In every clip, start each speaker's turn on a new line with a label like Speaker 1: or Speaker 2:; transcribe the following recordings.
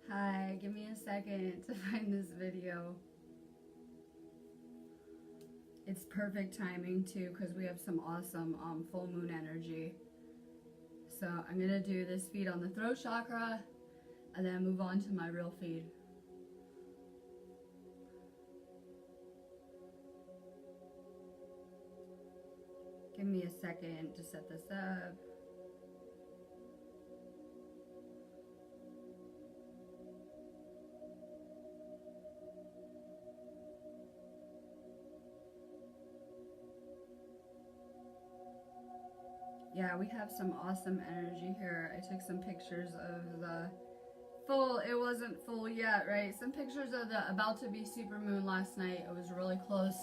Speaker 1: Hi, give me a second to find this video. It's perfect timing too because we have some awesome full moon energy. So I'm going to do this feed on the throat chakra and then move on to my real feed. Give me a second to set this up. Yeah, we have some awesome energy here. I took some pictures of the full, it wasn't full yet, right? Some pictures of the about to be super moon last night. It was really close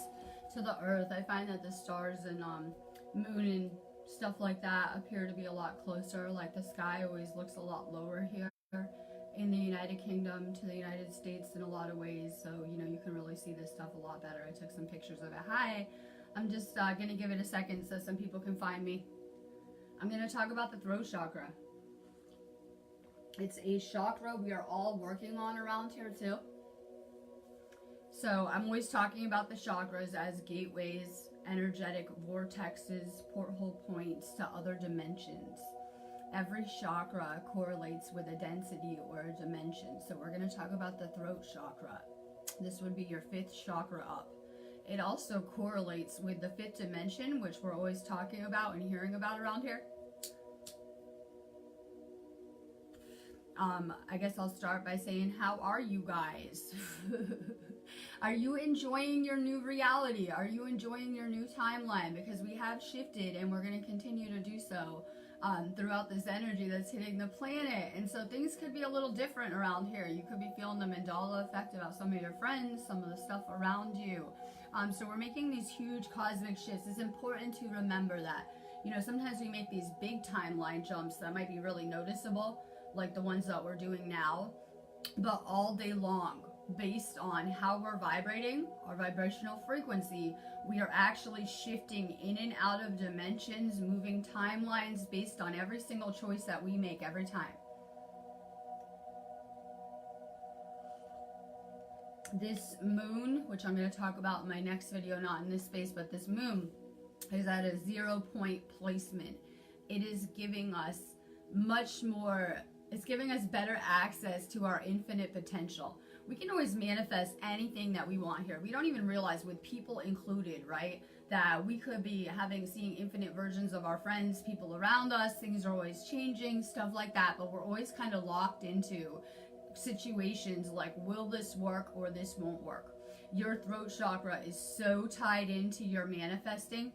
Speaker 1: to the earth. I find that the stars and moon and stuff like that appear to be a lot closer. Like the sky always looks a lot lower here in the United Kingdom to the United States in a lot of ways. So, you know, you can really see this stuff a lot better. I took some pictures of it. Hi, I'm just going to give it a second so some people can find me. I'm going to talk about the throat chakra. It's a chakra we are all working on around here too. So I'm always talking about the chakras as gateways, energetic vortexes, porthole points to other dimensions. Every chakra correlates with a density or a dimension. So we're going to talk about the throat chakra. This would be your 5th chakra up. It also correlates with the 5th dimension, which we're always talking about and hearing about around here. I guess I'll start by saying, how are you guys? Are you enjoying your new reality? Are you enjoying your new timeline? Because we have shifted and we're going to continue to do so throughout this energy that's hitting the planet. And so things could be a little different around here. You could be feeling the mandala effect about some of your friends, some of the stuff around you. So we're making these huge cosmic shifts. It's important to remember that. You know, sometimes we make these big timeline jumps that might be really noticeable, like the ones that we're doing now, but all day long, based on how we're vibrating, our vibrational frequency, we are actually shifting in and out of dimensions, moving timelines based on every single choice that we make every time. This moon, which I'm going to talk about in my next video, not in this space, but this moon is at a 0-point placement. It is giving us much more, it's giving us better access to our infinite potential. We can always manifest anything that we want here. We don't even realize, with people included, right, that we could be seeing infinite versions of our friends, people around us. Things are always changing, stuff like that, but we're always kind of locked into situations like, will this work or this won't work? Your throat chakra is so tied into your manifesting.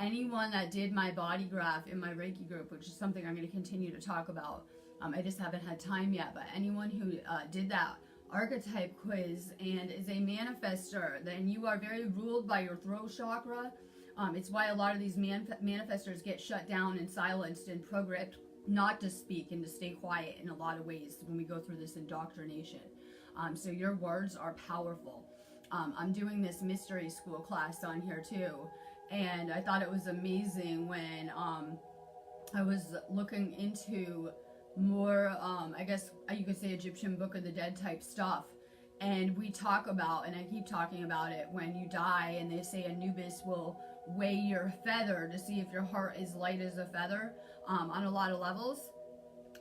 Speaker 1: Anyone that did my body graph in my Reiki group, which is something I'm going to continue to talk about, I just haven't had time yet, but anyone who did that archetype quiz and is a manifester, then you are very ruled by your throat chakra. It's why a lot of these manifestors get shut down and silenced and programmed not to speak and to stay quiet in a lot of ways when we go through this indoctrination. So your words are powerful. I'm doing this mystery school class on here too, and I thought it was amazing when I was looking into more, I guess you could say Egyptian Book of the Dead type stuff. And we talk about, and I keep talking about it, when you die and they say Anubis will weigh your feather to see if your heart is light as a feather on a lot of levels.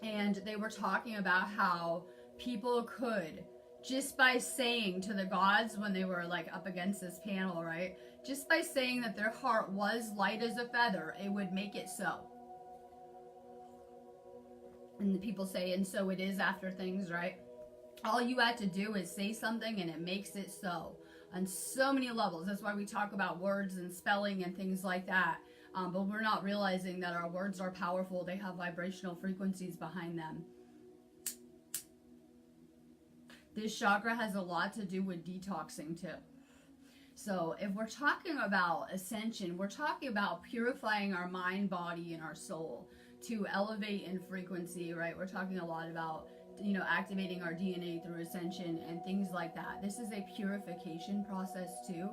Speaker 1: And they were talking about how people could, just by saying to the gods when they were like up against this panel, right? Just by saying that their heart was light as a feather, it would make it so. And the people say, and so it is after things, right? All you had to do is say something and it makes it so. On so many levels. That's why we talk about words and spelling and things like that. But we're not realizing that our words are powerful. They have vibrational frequencies behind them. This chakra has a lot to do with detoxing too. So if we're talking about ascension, we're talking about purifying our mind, body, and our soul to elevate in frequency, right? We're talking a lot about, you know, activating our DNA through ascension and things like that. This is a purification process too.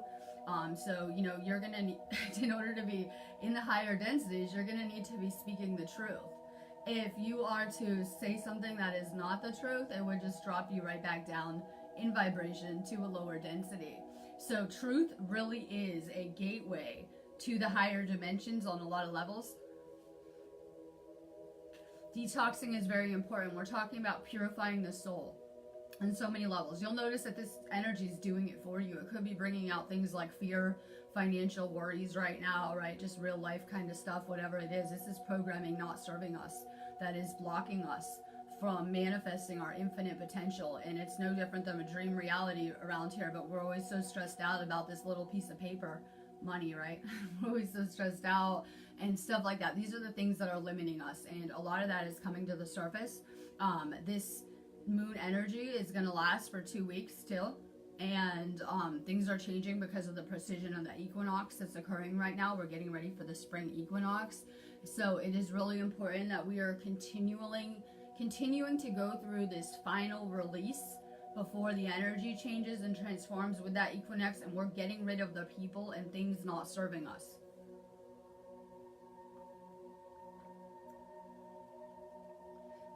Speaker 1: So, you know, you're going to need, in order to be in the higher densities, you're going to need to be speaking the truth. If you are to say something that is not the truth, it would just drop you right back down in vibration to a lower density. So truth really is a gateway to the higher dimensions on a lot of levels. Detoxing is very important. We're talking about purifying the soul on so many levels. You'll notice that this energy is doing it for you. It could be bringing out things like fear, financial worries right now, right? Just real life kind of stuff, whatever it is. This is programming not serving us, that is blocking us from manifesting our infinite potential. And it's no different than a dream reality around here, but we're always so stressed out about this little piece of paper, money, right? We're always so stressed out and stuff like that. These are the things that are limiting us, and a lot of that is coming to the surface. This moon energy is going to last for 2 weeks still, and things are changing because of the precision of the equinox that's occurring right now. We're getting ready for the spring equinox, so it is really important that we are continuing to go through this final release before the energy changes and transforms with that equinox, and we're getting rid of the people and things not serving us.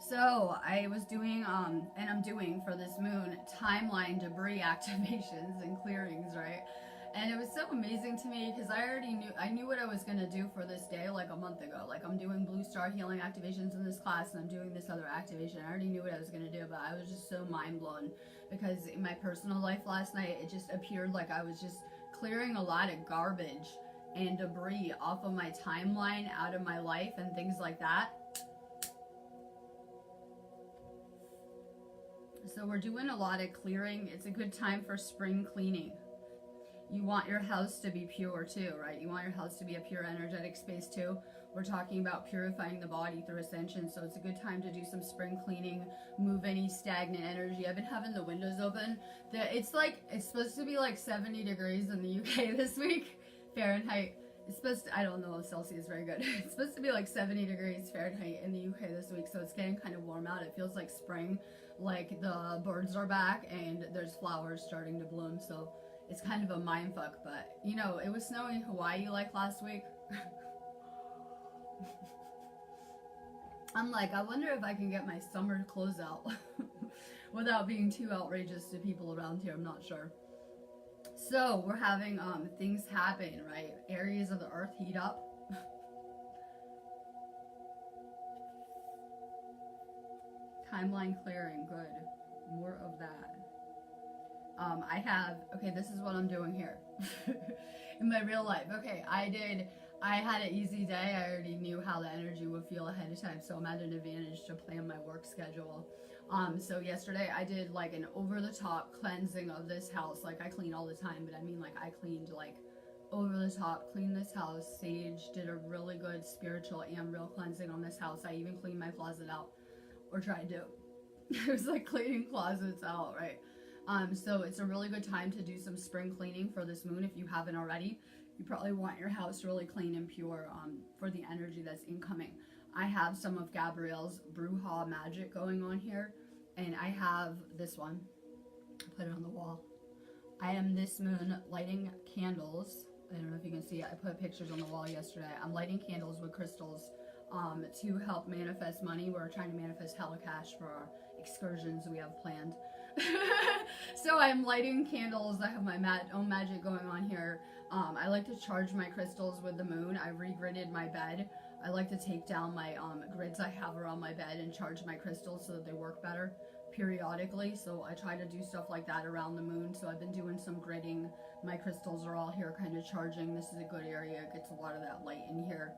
Speaker 1: So I was doing, and I'm doing for this moon, timeline debris activations and clearings, right? And it was so amazing to me because I knew what I was going to do for this day like a month ago. Like, I'm doing blue star healing activations in this class, and I'm doing this other activation. I already knew what I was going to do, but I was just so mind blown because in my personal life last night, it just appeared like I was just clearing a lot of garbage and debris off of my timeline, out of my life, and things like that. So we're doing a lot of clearing. It's a good time for spring cleaning. You want your house to be pure too, right? You want your house to be a pure energetic space too. We're talking about purifying the body through Ascension, so it's a good time to do some spring cleaning, move any stagnant energy. I've been having the windows open. It's supposed to be like 70 degrees in the UK this week, Fahrenheit. It's supposed to, I don't know if Celsius is very good. It's supposed to be like 70 degrees Fahrenheit in the UK this week, so it's getting kind of warm out. It feels like spring, like the birds are back and there's flowers starting to bloom, so it's kind of a mind fuck. But you know, it was snowing in Hawaii like last week. I'm like, I wonder if I can get my summer clothes out without being too outrageous to people around here. I'm not sure. So we're having things happen, right? Areas of the earth heat up. Timeline clearing, good. More of that. Okay, this is what I'm doing here. In my real life. Okay, I had an easy day. I already knew how the energy would feel ahead of time, so I'm at an advantage to plan my work schedule. So yesterday I did like an over-the-top cleansing of this house. Like, I clean all the time, but I mean, like, I cleaned like over the top, cleaned this house. Sage did a really good spiritual and real cleansing on this house. I even cleaned my closet out, or tried to. It was like cleaning closets out, right? So it's a really good time to do some spring cleaning for this moon if you haven't already. You probably want your house really clean and pure for the energy that's incoming. I have some of Gabrielle's Bruja magic going on here, and I have this one. Put it on the wall. I am this moon lighting candles. I don't know if you can see it. I put pictures on the wall yesterday. I'm lighting candles with crystals to help manifest money. We're trying to manifest hella cash for our excursions we have planned. So I'm lighting candles. I have my own magic going on here. I like to charge my crystals with the moon. I re-gridded my bed. I like to take down my grids I have around my bed and charge my crystals so that they work better periodically. So I try to do stuff like that around the moon. So I've been doing some gridding. My crystals are all here kind of charging. This is a good area. It gets a lot of that light in here.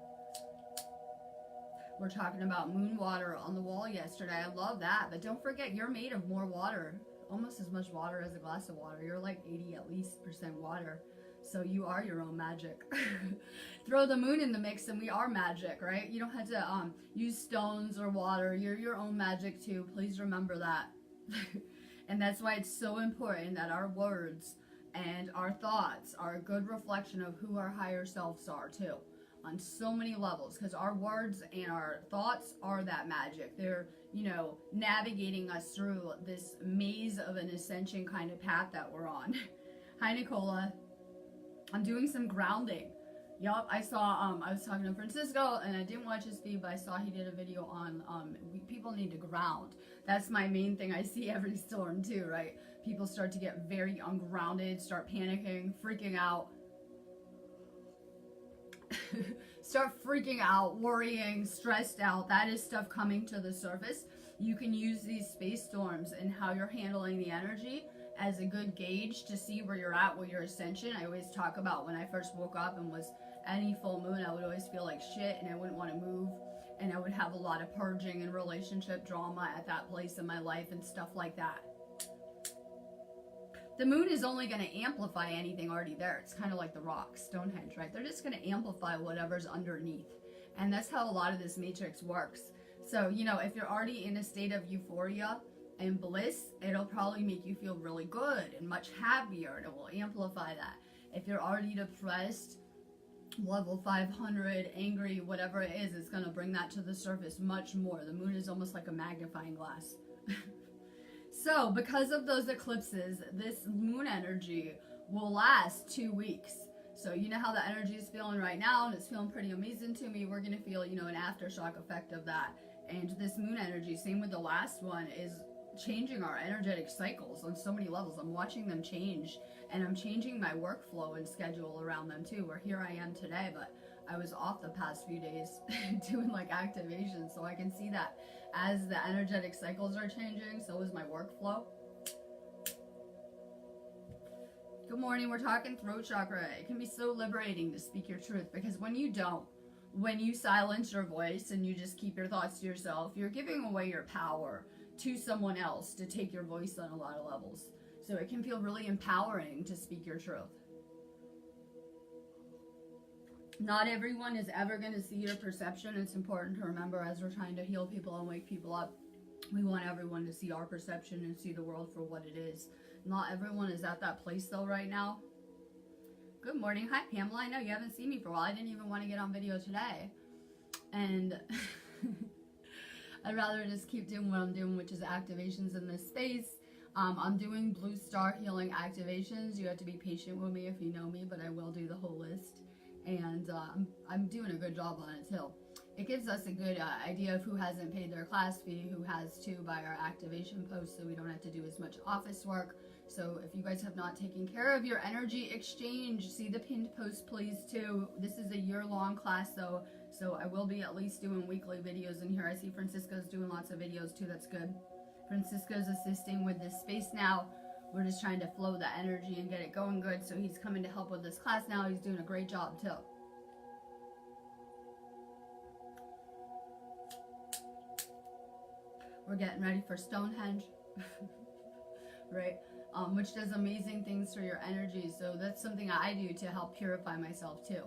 Speaker 1: We're talking about moon water on the wall yesterday. I love that. But don't forget, you're made of more water. Almost as much water as a glass of water. You're like 80 at least % water. So you are your own magic. Throw the moon in the mix and we are magic, right? You don't have to use stones or water. You're your own magic too. Please remember that. And that's why it's so important that our words and our thoughts are a good reflection of who our higher selves are too. On so many levels, because our words and our thoughts are that magic. They're, you know, navigating us through this maze of an ascension kind of path that we're on. Hi, Nicola. I'm doing some grounding. Yup, I saw, I was talking to Francisco, and I didn't watch his feed, but I saw he did a video on, people need to ground. That's my main thing I see every storm too, right? People start to get very ungrounded, start panicking, freaking out. Start freaking out, worrying, stressed out. That is stuff coming to the surface. You can use these space storms and how you're handling the energy as a good gauge to see where you're at with your ascension. I always talk about when I first woke up and was any full moon, I would always feel like shit and I wouldn't want to move, and I would have a lot of purging and relationship drama at that place in my life and stuff like that. The moon is only going to amplify anything already there. It's kind of like the rocks, Stonehenge, right? They're just going to amplify whatever's underneath. And that's how a lot of this matrix works. So, you know, if you're already in a state of euphoria and bliss, it'll probably make you feel really good and much happier, and it will amplify that. If you're already depressed, level 500, angry, whatever it is, it's going to bring that to the surface much more. The moon is almost like a magnifying glass. So, because of those eclipses, this moon energy will last 2 weeks. So, you know how the energy is feeling right now, and it's feeling pretty amazing to me. We're going to feel, you know, an aftershock effect of that. And this moon energy, same with the last one, is changing our energetic cycles on so many levels. I'm watching them change, and I'm changing my workflow and schedule around them too, where here I am today, but I was off the past few days doing like activation, so I can see that as the energetic cycles are changing, so is my workflow. Good morning. We're talking throat chakra. It can be so liberating to speak your truth, because when you don't, when you silence your voice and you just keep your thoughts to yourself, you're giving away your power to someone else to take your voice on a lot of levels. So it can feel really empowering to speak your truth. Not everyone is ever going to see your perception. It's important to remember, as we're trying to heal people and wake people up, we want everyone to see our perception and see the world for what it is. Not everyone is at that place though right now. Good morning. Hi, Pamela. I know you haven't seen me for a while. I didn't even want to get on video today. And I'd rather just keep doing what I'm doing, which is activations in this space. I'm doing blue star healing activations. You have to be patient with me if you know me, but I will do the whole list. And I'm doing a good job on it too. It gives us a good idea of who hasn't paid their class fee, who has to, by our activation posts, so we don't have to do as much office work. So if you guys have not taken care of your energy exchange, see the pinned post please too. This is a year-long class though, so I will be at least doing weekly videos in here. I see Francisco's doing lots of videos too. That's good. Francisco's assisting with this space now. We're just trying to flow the energy and get it going good, so he's coming to help with this class now. He's doing a great job too. We're getting ready for Stonehenge, right? Which does amazing things for your energy. So that's something I do to help purify myself too.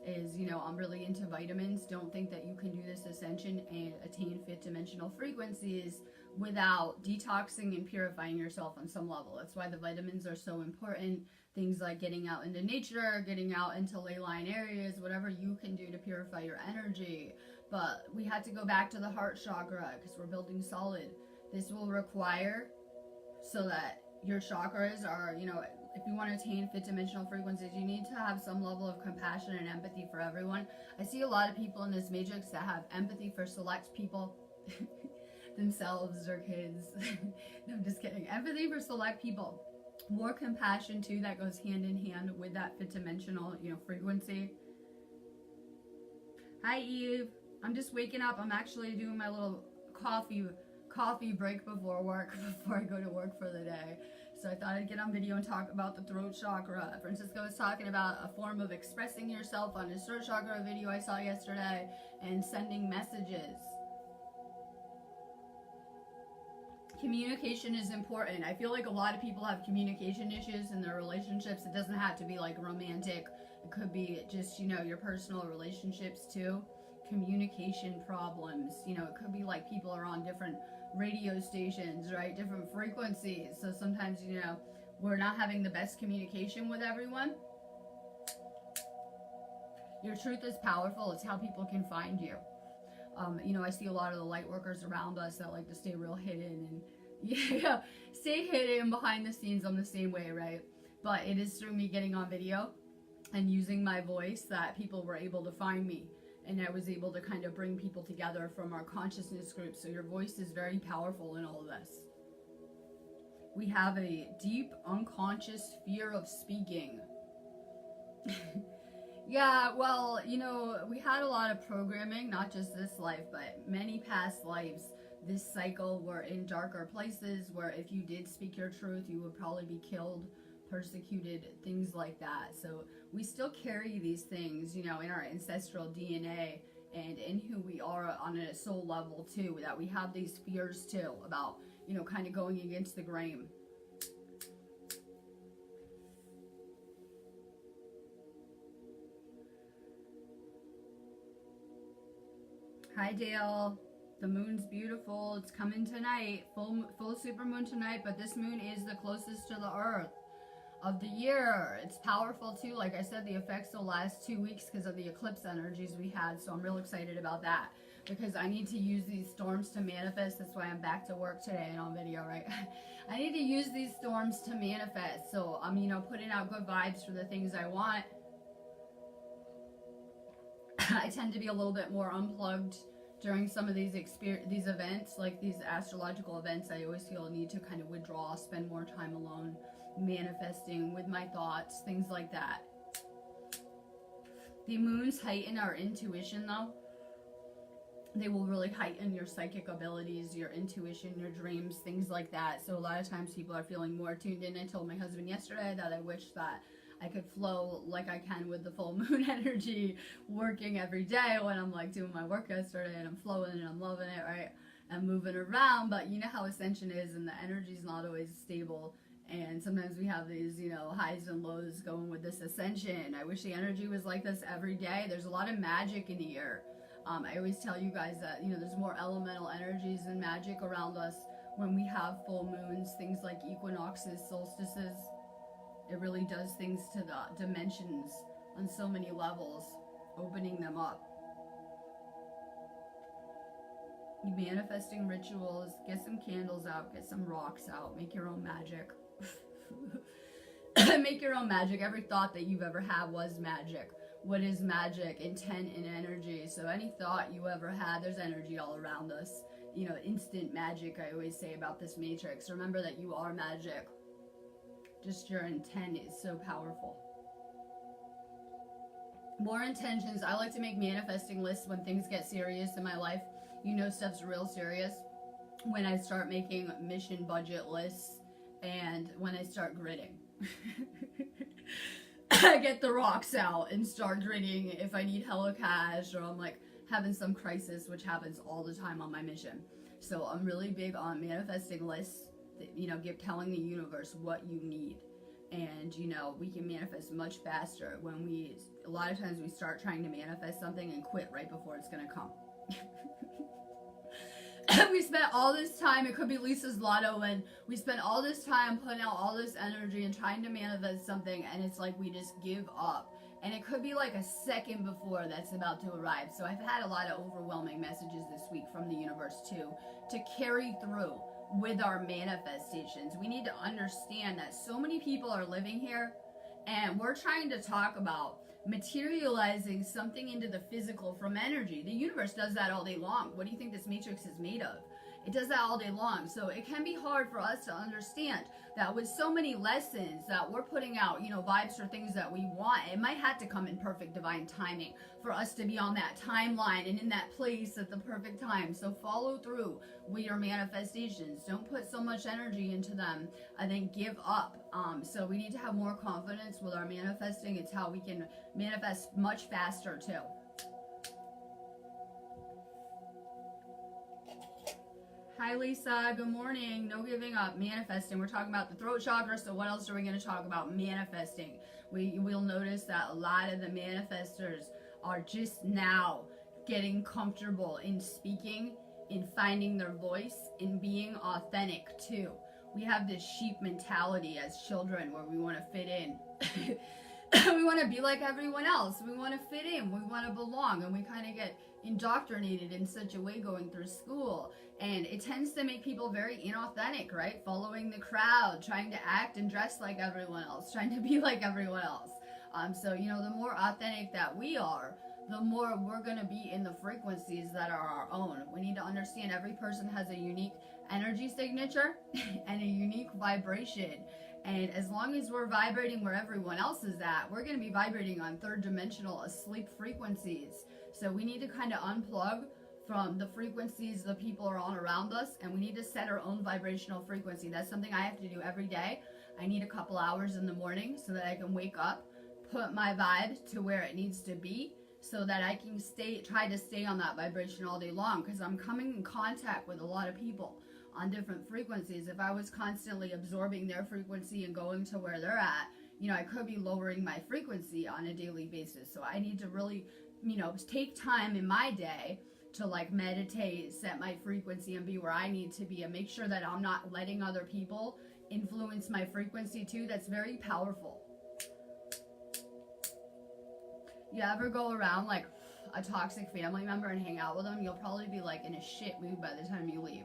Speaker 1: Is, you know, I'm really into vitamins. Don't think that you can do this ascension and attain fifth dimensional frequencies without detoxing and purifying yourself on some level. That's why the vitamins are so important. Things like getting out into nature, getting out into ley line areas, whatever you can do to purify your energy. But we had to go back to the heart chakra because we're building solid. This will require, so that your chakras are, you know, if you want to attain fifth dimensional frequencies, you need to have some level of compassion and empathy for everyone. I see a lot of people in this matrix that have empathy for select people, themselves or kids. No, I'm just kidding. Empathy for select people. More compassion too, that goes hand in hand with that fifth dimensional, you know, frequency. Hi Eve. I'm just waking up. I'm actually doing my little coffee break before work, before I go to work for the day. So I thought I'd get on video and talk about the throat chakra. Francisco was talking about a form of expressing yourself on his throat chakra video I saw yesterday, and sending messages. Communication is important. I feel like a lot of people have communication issues in their relationships. It doesn't have to be like romantic. It could be just, you know, your personal relationships too. Communication problems, you know, it could be like people are on different radio stations, right? Different frequencies. So sometimes, you know, we're not having the best communication with everyone. Your truth is powerful. It's how people can find you. You know, I see a lot of the light workers around us that like to stay real hidden and, yeah, stay hidden behind the scenes. I'm the same way, right? But it is through me getting on video and using my voice that people were able to find me. And I was able to kind of bring people together from our consciousness group. So your voice is very powerful in all of this. We have a deep unconscious fear of speaking. Yeah, well, you know, we had a lot of programming, not just this life, but many past lives. This cycle were in darker places where if you did speak your truth, you would probably be killed, persecuted, things like that. So we still carry these things, you know, in our ancestral DNA and in who we are on a soul level too, that we have these fears too about, you know, kind of going against the grain. Hi Dale. The moon's beautiful. It's coming tonight. Full super moon tonight, but this moon is the closest to the earth of the year. It's powerful too. Like I said, the effects will last 2 weeks because of the eclipse energies we had. So I'm real excited about that because I need to use these storms to manifest. That's why I'm back to work today and on video, right? I need to use these storms to manifest. So I'm, you know, putting out good vibes for the things I want. I tend to be a little bit more unplugged during some of these events, like these astrological events. I always feel a need to kind of withdraw, spend more time alone, manifesting with my thoughts, things like that. The moons heighten our intuition though. They will really heighten your psychic abilities, your intuition, your dreams, things like that. So a lot of times people are feeling more tuned in. I told my husband yesterday that I wish that I could flow like I can with the full moon energy, working every day when I'm like doing my work yesterday and I'm flowing and I'm loving it, right? And moving around, but you know how Ascension is and the energy is not always stable. And sometimes we have these, you know, highs and lows going with this Ascension. I wish the energy was like this every day. There's a lot of magic in the air. I always tell you guys that, you know, there's more elemental energies and magic around us when we have full moons, things like equinoxes, solstices. It really does things to the dimensions on so many levels, opening them up. Manifesting rituals, get some candles out, get some rocks out, make your own magic. Make your own magic. Every thought that you've ever had was magic. What is magic? Intent and energy. So any thought you ever had, there's energy all around us. You know, instant magic, I always say about this matrix. Remember that you are magic. Just your intent is so powerful. More intentions. I like to make manifesting lists when things get serious in my life. You know stuff's real serious. When I start making mission budget lists and when I start gritting. I get the rocks out and start gritting if I need hella cash or I'm like having some crisis, which happens all the time on my mission. So I'm really big on manifesting lists. You know, telling the universe what you need, and you know we can manifest much faster when a lot of times we start trying to manifest something and quit right before it's gonna come. We spent all this time, it could be Lisa's Lotto, and we spent all this time putting out all this energy and trying to manifest something, and it's like we just give up. And it could be like a second before that's about to arrive. So I've had a lot of overwhelming messages this week from the universe too, to carry through with our manifestations. We need to understand that so many people are living here and we're trying to talk about materializing something into the physical from energy. The universe does that all day long. What do you think this matrix is made of? It does that all day long. So it can be hard for us to understand that with so many lessons that we're putting out, you know, vibes for things that we want, it might have to come in perfect divine timing for us to be on that timeline and in that place at the perfect time. So follow through with your manifestations. Don't put so much energy into them and then give up. So we need to have more confidence with our manifesting. It's how we can manifest much faster too. Hi Lisa, good morning. No giving up, manifesting. We're talking about the throat chakra, so what else are we going to talk about? Manifesting. We'll notice that a lot of the manifestors are just now getting comfortable in speaking, in finding their voice, in being authentic too. We have this sheep mentality as children where we want to fit in. We want to be like everyone else. We want to fit in. We want to belong. And we kind of get indoctrinated in such a way going through school. And it tends to make people very inauthentic, right? Following the crowd, trying to act and dress like everyone else, trying to be like everyone else. So, you know, the more authentic that we are, the more we're going to be in the frequencies that are our own. We need to understand every person has a unique energy signature and a unique vibration. And as long as we're vibrating where everyone else is at, we're going to be vibrating on third dimensional asleep frequencies. So we need to kind of unplug from the frequencies the people are on around us, and we need to set our own vibrational frequency. That's something I have to do every day. I need a couple hours in the morning so that I can wake up, put my vibe to where it needs to be, so that I can try to stay on that vibration all day long, because I'm coming in contact with a lot of people on different frequencies. If I was constantly absorbing their frequency and going to where they're at, you know, I could be lowering my frequency on a daily basis. So I need to really, you know, take time in my day to like meditate, set my frequency, and be where I need to be, and make sure that I'm not letting other people influence my frequency too. That's very powerful. You ever go around like a toxic family member and hang out with them, you'll probably be like in a shit mood by the time you leave.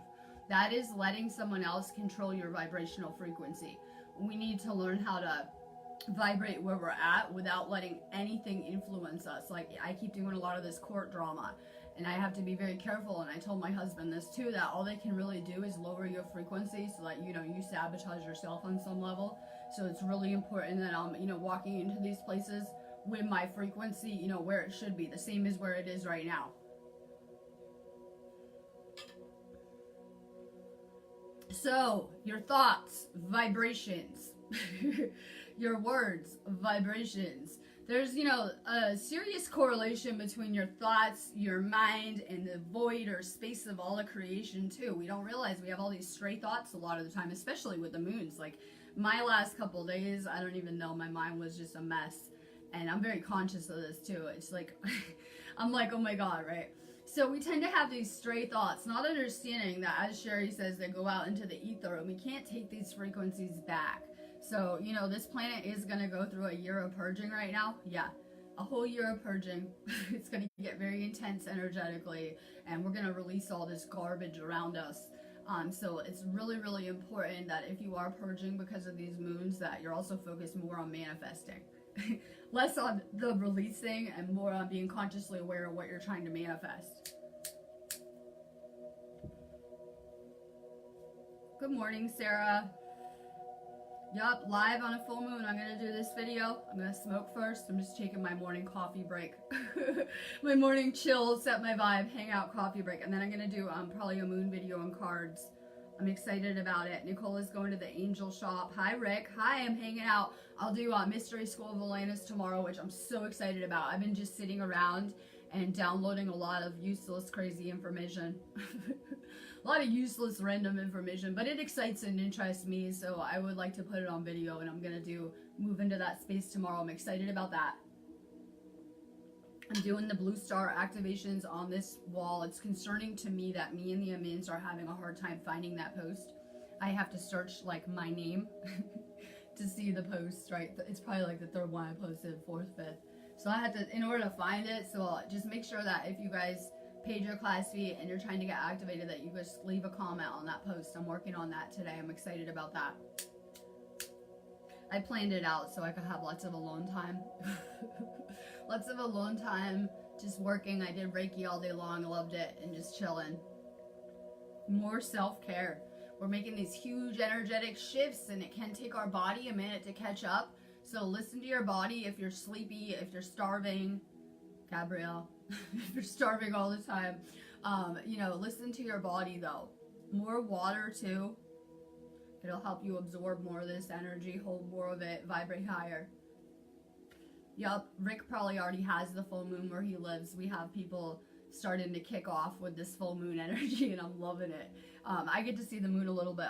Speaker 1: That is letting someone else control your vibrational frequency. We need to learn how to vibrate where we're at without letting anything influence us. Like, I keep doing a lot of this court drama, and I have to be very careful. And I told my husband this too, that all they can really do is lower your frequency so that, you know, you sabotage yourself on some level. So it's really important that I'm, you know, walking into these places with my frequency, you know, where it should be, the same as where it is right now. So, your thoughts, vibrations. Your words, vibrations. There's, you know, a serious correlation between your thoughts, your mind, and the void or space of all of creation, too. We don't realize we have all these stray thoughts a lot of the time, especially with the moons. Like, my last couple days, I don't even know, my mind was just a mess. And I'm very conscious of this, too. It's like, I'm like, oh my God, right? So we tend to have these stray thoughts, not understanding that, as Sherry says, they go out into the ether, and we can't take these frequencies back. So, you know, this planet is going to go through a year of purging right now. Yeah, a whole year of purging. It's going to get very intense energetically, and we're going to release all this garbage around us. So it's really, really important that if you are purging because of these moons, that you're also focused more on manifesting. Less on the releasing and more on being consciously aware of what you're trying to manifest. Good morning, Sarah. Yup, live on a full moon. I'm going to do this video. I'm going to smoke first. I'm just taking my morning coffee break. My morning chill, set my vibe, hang out, coffee break. And then I'm going to do probably a moon video on cards. I'm excited about it. Nicola's going to the angel shop. Hi, Rick. Hi, I'm hanging out. I'll do Mystery School of Atlantis tomorrow, which I'm so excited about. I've been just sitting around and downloading a lot of useless, crazy information. A lot of useless, random information, but it excites and interests me, so I would like to put it on video, and I'm going to move into that space tomorrow. I'm excited about that. I'm doing the blue star activations on this wall. It's concerning to me that me and the admins are having a hard time finding that post. I have to search like my name to see the post, right? It's probably like the third one I posted, fourth, fifth. So I had to, in order to find it, so just make sure that if you guys paid your class fee and you're trying to get activated, that you just leave a comment on that post. I'm working on that today. I'm excited about that. I planned it out so I could have lots of alone time. Lots of alone time, just working. I did Reiki all day long, loved it, and just chilling. More self-care. We're making these huge energetic shifts, and it can take our body a minute to catch up. So listen to your body if you're sleepy, if you're starving. Gabrielle, if you're starving all the time. You know, listen to your body, though. More water, too. It'll help you absorb more of this energy, hold more of it, vibrate higher. Yup, Rick probably already has the full moon where he lives. We have people starting to kick off with this full moon energy, and I'm loving it. I get to see the moon a little bit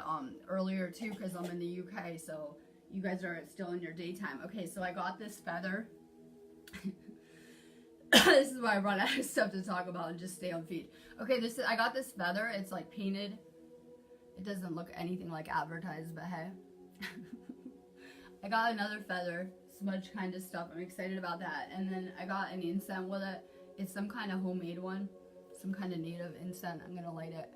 Speaker 1: earlier, too, because I'm in the UK, so you guys are still in your daytime. Okay, so I got this feather. This is why I run out of stuff to talk about and just stay on feed. Okay, I got this feather. It's like painted. It doesn't look anything like advertised, but hey. I got another feather, smudge kind of stuff. I'm excited about that. And then I got an incense with it. It's some kind of homemade one, some kind of native incense. I'm gonna light it.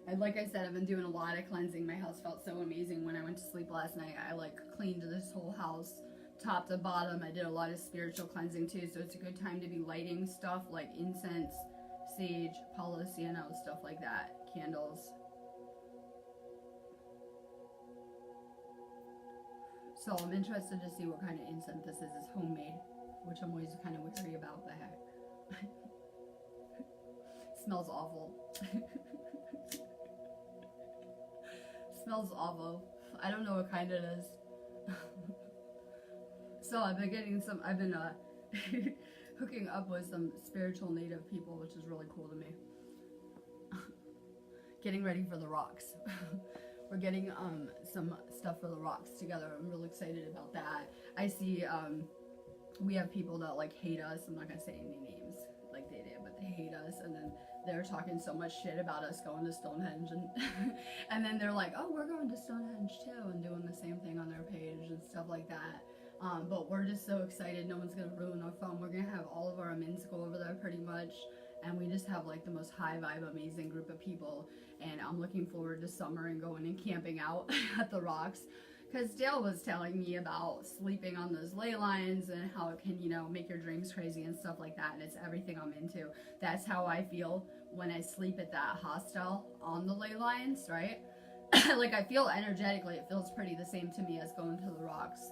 Speaker 1: And like I said, I've been doing a lot of cleansing. My house felt so amazing when I went to sleep last night. I like cleaned this whole house, top to bottom. I did a lot of spiritual cleansing too, so it's a good time to be lighting stuff like incense, sage, Palo Santo, stuff like that, candles. So I'm interested to see what kind of incense this is. It's homemade, which I'm always kind of wary about. The heck. Smells awful. Smells awful. I don't know what kind it is. So I've been getting some, I've been hooking up with some spiritual native people, which is really cool to me. Getting ready for the rocks. We're getting some stuff for the rocks together. I'm really excited about that. I see we have people that like hate us. I'm not gonna say any names like they did, but they hate us, and then they're talking so much shit about us going to Stonehenge, and and then they're like, oh, we're going to Stonehenge too, and doing the same thing on their page and stuff like that. But we're just so excited. No one's gonna ruin our fun. We're gonna have all of our amends go over there pretty much, and we just have like the most high vibe, amazing group of people. And I'm looking forward to summer and going and camping out at the rocks, because Dale was telling me about sleeping on those ley lines and how it can, you know, make your dreams crazy and stuff like that, and it's everything I'm into. That's how I feel when I sleep at that hostel on the ley lines, right? Like I feel energetically, it feels pretty the same to me as going to the rocks.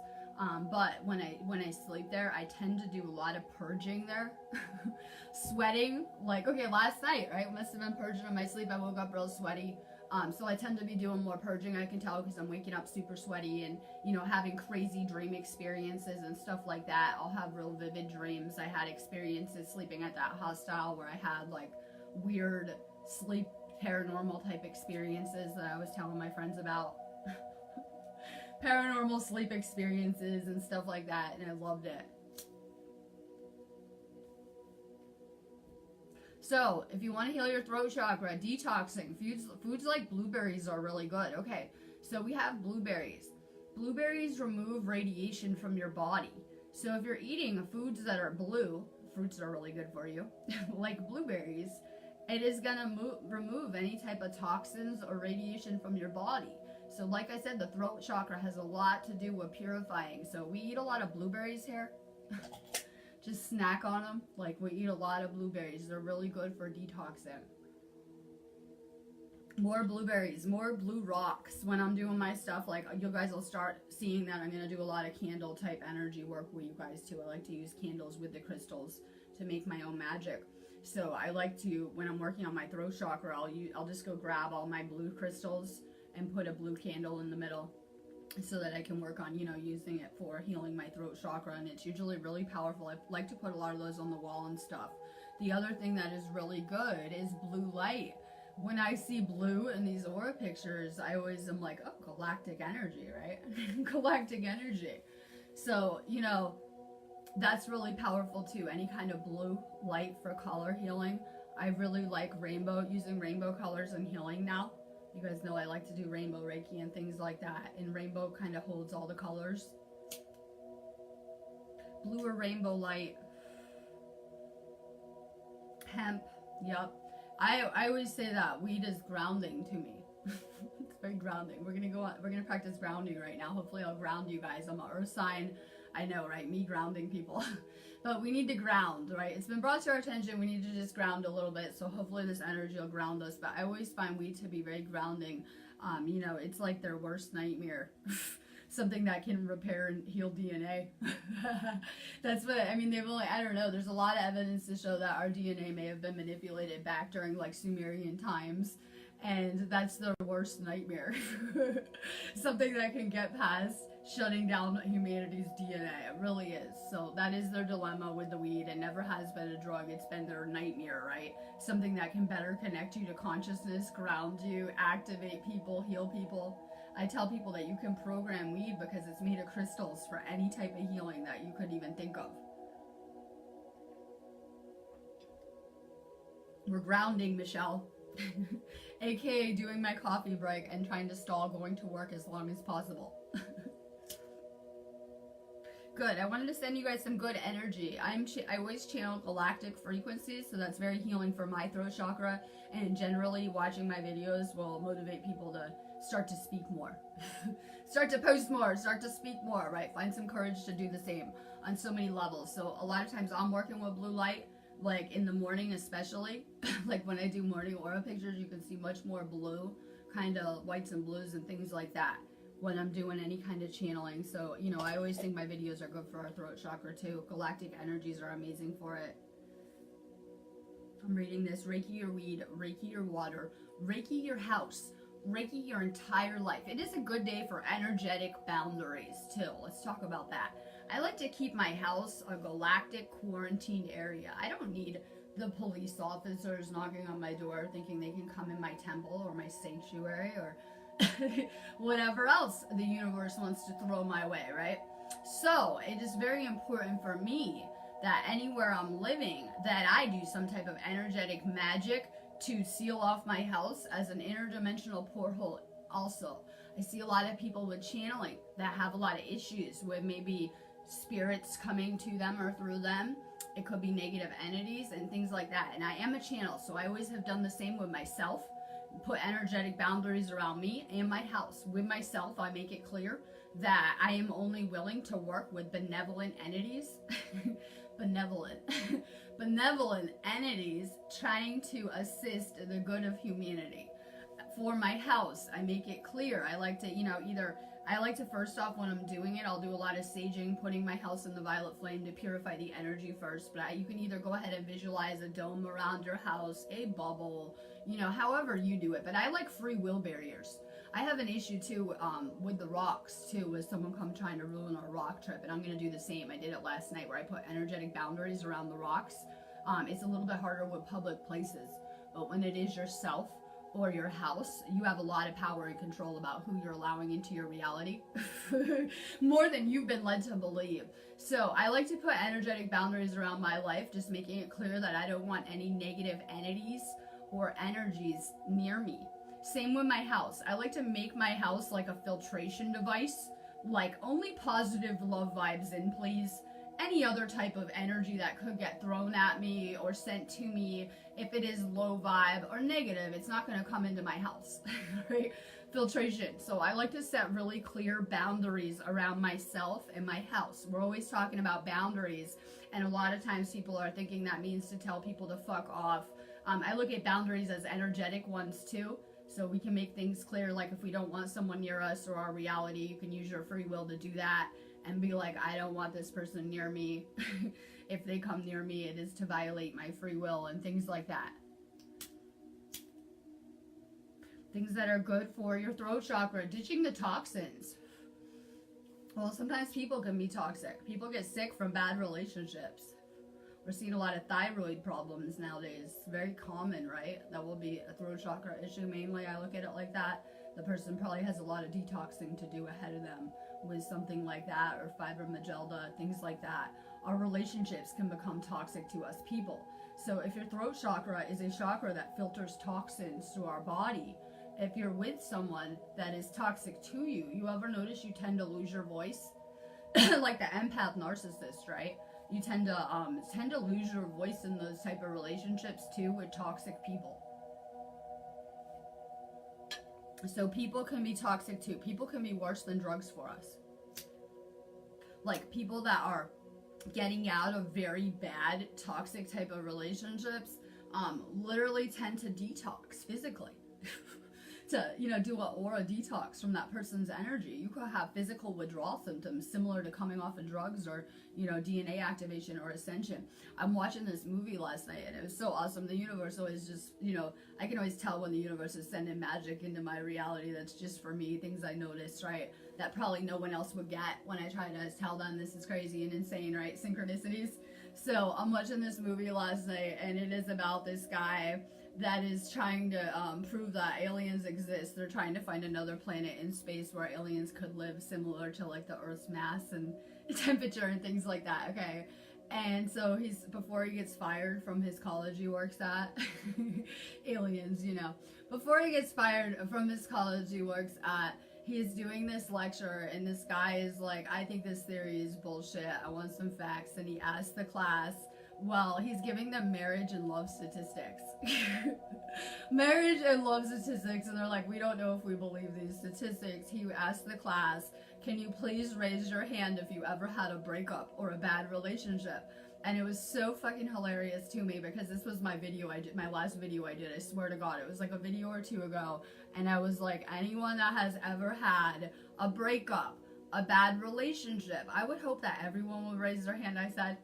Speaker 1: But when I sleep there, I tend to do a lot of purging there. Sweating, like, okay, last night, right? Must have been purging in my sleep. I woke up real sweaty. So I tend to be doing more purging. I can tell because I'm waking up super sweaty and, you know, having crazy dream experiences and stuff like that. I'll have real vivid dreams. I had experiences sleeping at that hostel where I had like weird sleep paranormal type experiences that I was telling my friends about. Paranormal sleep experiences and stuff like that, and I loved it. So, if you want to heal your throat chakra, detoxing, foods like blueberries are really good. Okay, so we have blueberries. Blueberries remove radiation from your body. So if you're eating foods that are blue, fruits are really good for you, like blueberries, it is going to remove any type of toxins or radiation from your body. So like I said, the throat chakra has a lot to do with purifying. So we eat a lot of blueberries here. Just snack on them. Like we eat a lot of blueberries. They're really good for detoxing. More blueberries, more blue rocks. When I'm doing my stuff, like you guys will start seeing that I'm going to do a lot of candle type energy work with you guys too. I like to use candles with the crystals to make my own magic. So I like to, when I'm working on my throat chakra, I'll just go grab all my blue crystals and put a blue candle in the middle so that I can work on, you know, using it for healing my throat chakra, and it's usually really powerful. I like to put a lot of those on the wall and stuff. The other thing that is really good is blue light. When I see blue in these aura pictures, I always am like, oh, galactic energy, right? Galactic energy. So, you know, that's really powerful too. Any kind of blue light for color healing. I really like rainbow, using rainbow colors in healing now. You guys know I like to do rainbow Reiki and things like that. And rainbow kind of holds all the colors. Blue or rainbow light. Hemp. Yep. I always say that weed is grounding to me. It's very grounding. We're gonna practice grounding right now. Hopefully I'll ground you guys. I'm an earth sign. I know, right? Me grounding people. But we need to ground, right? It's been brought to our attention. We need to just ground a little bit. So hopefully this energy will ground us. But I always find weed to be very grounding. You know, it's like their worst nightmare. Something that can repair and heal DNA. That's what, I mean, I don't know. There's a lot of evidence to show that our DNA may have been manipulated back during like Sumerian times. And that's their worst nightmare. Something that can get past shutting down humanity's DNA. It really is. So that is their dilemma with the weed. It never has been a drug. It's been their nightmare, right? Something that can better connect you to consciousness, ground you, activate people, heal people. I tell people that you can program weed because it's made of crystals for any type of healing that you could even think of. We're grounding, Michelle. AKA doing my coffee break and trying to stall going to work as long as possible. Good. I wanted to send you guys some good energy. I always channel galactic frequencies, so that's very healing for my throat chakra. And generally, watching my videos will motivate people to start to speak more, start to post more, start to speak more. Right? Find some courage to do the same on so many levels. So a lot of times, I'm working with blue light, like in the morning, especially. Like when I do morning aura pictures, you can see much more blue, kind of whites and blues and things like that when I'm doing any kind of channeling. So, you know, I always think my videos are good for our throat chakra too. Galactic energies are amazing for it. I'm reading this. Reiki your weed, Reiki your water, Reiki your house, Reiki your entire life. It is a good day for energetic boundaries too. Let's talk about that. I like to keep my house a galactic quarantined area. I don't need the police officers knocking on my door thinking they can come in my temple or my sanctuary or whatever else the universe wants to throw my way, right? So it is very important for me that anywhere I'm living, that I do some type of energetic magic to seal off my house as an interdimensional porthole. Also, I see a lot of people with channeling that have a lot of issues with maybe spirits coming to them or through them. It could be negative entities and things like that. And I am a channel, so I always have done the same with myself. Put energetic boundaries around me and my house. With myself, I make it clear that I am only willing to work with benevolent entities, benevolent entities trying to assist the good of humanity. For my house, I make it clear. I like to, I like to first off, when I'm doing it, I'll do a lot of saging, putting my house in the violet flame to purify the energy first. But you can either go ahead and visualize a dome around your house, a bubble, however you do it. But I like free will barriers. I have an issue too with the rocks too, with someone come trying to ruin our rock trip, and I'm going to do the same. I did it last night where I put energetic boundaries around the rocks. It's a little bit harder with public places, but when it is yourself or your house, you have a lot of power and control about who you're allowing into your reality, more than you've been led to believe. So I like to put energetic boundaries around my life, just making it clear that I don't want any negative entities or energies near me. Same with my house. I like to make my house like a filtration device, like only positive love vibes in, please. Any other type of energy that could get thrown at me or sent to me, if it is low vibe or negative, it's not going to come into my house, right? Filtration. So I like to set really clear boundaries around myself and my house. We're always talking about boundaries, and a lot of times people are thinking that means to tell people to fuck off. I look at boundaries as energetic ones too. So we can make things clear, like if we don't want someone near us or our reality, you can use your free will to do that and be like, I don't want this person near me. If they come near me, it is to violate my free will and things like that. Things that are good for your throat chakra, ditching the toxins. Well, sometimes people can be toxic. People get sick from bad relationships. We're seeing a lot of thyroid problems nowadays. Very common, right? That will be a throat chakra issue mainly. I look at it like that. The person probably has a lot of detoxing to do ahead of them with something like that, or fibromyalgia, things like that. Our relationships can become toxic to us people. So if your throat chakra is a chakra that filters toxins to our body, if you're with someone that is toxic to you, you ever notice you tend to lose your voice? Like the empath narcissist, right? You tend to lose your voice in those type of relationships too with toxic people. So people can be toxic too. People can be worse than drugs for us. Like people that are getting out of very bad toxic type of relationships literally tend to detox physically. To, do an aura detox from that person's energy. You could have physical withdrawal symptoms similar to coming off of drugs or, DNA activation or Ascension. I'm watching this movie last night and it was so awesome. The universe always just, I can always tell when the universe is sending magic into my reality that's just for me, things I noticed, right? That probably no one else would get when I try to tell them this is crazy and insane, right? Synchronicities. So I'm watching this movie last night and it is about this guy that is trying to prove that aliens exist. They're trying to find another planet in space where aliens could live similar to like the Earth's mass and temperature and things like that, okay? And so before he gets fired from his college he works at, aliens, before he gets fired from his college he works at, he's doing this lecture, and this guy is like, I think this theory is bullshit. I want some facts. And he asked the class, well, he's giving them marriage and love statistics. Marriage and love statistics, and they're like, we don't know if we believe these statistics. He asked the class, can you please raise your hand if you ever had a breakup or a bad relationship? And it was so fucking hilarious to me, because this was my video I did, my last video I did, I swear to God. It was like a video or two ago, and I was like, anyone that has ever had a breakup, a bad relationship, I would hope that everyone would raise their hand, I said,